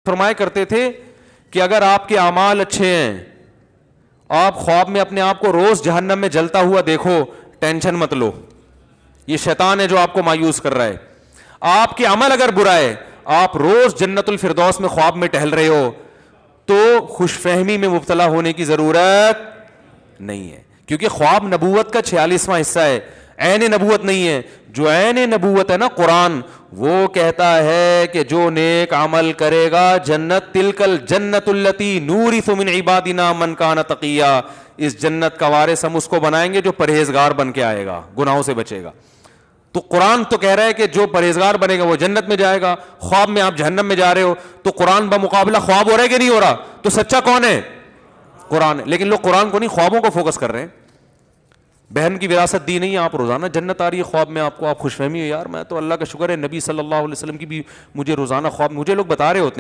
फरमाया करते थे कि अगर आपके अमाल अच्छे हैं, आप ख्वाब में अपने आप को रोज जहन्नम में जलता हुआ देखो, टेंशन मत लो, ये शैतान है जो आपको मायूस कर रहा है। आपके अमल अगर बुरा है, आप रोज जन्नतुल फिरदौस में ख्वाब में टहल रहे हो, तो खुशफहमी में मुब्तला होने की जरूरत नहीं है, क्योंकि ख्वाब नबूवत का 46वां हिस्सा है, ऐन नबूवत नहीं है। जो ऐन नबूवत है ना कुरान, वो कहता है कि जो नेक अमल करेगा जन्नत, तिलकल जन्नतुल्लती नूरिसु मिन इबादिना मन काना तकिया, इस जन्नत का वारिस हम उसको बनाएंगे जो परहेजगार बन के आएगा, गुनाहों से बचेगा। तो कुरान तो कह रहा है कि जो परहेजगार बनेगा वो जन्नत में जाएगा। ख्वाब में आप जहन्नम में जा रहे हो, तो कुरान बमुकाबला ख्वाब हो रहा है कि नहीं हो रहा? तो सच्चा कौन है? कुरान है। लेकिन लोग कुरान को नहीं, ख्वाबों को फोकस कर रहे हैं। बहन की विरासत दी नहीं, आप रोजाना जन्नत आ रही है ख्वाब में आपको, आप खुशफहमी हो, यार मैं तो अल्लाह का शुक्र है नबी सल्लल्लाहु अलैहि वसल्लम की भी मुझे रोजाना ख्वाब, मुझे लोग बता रहे होते हैं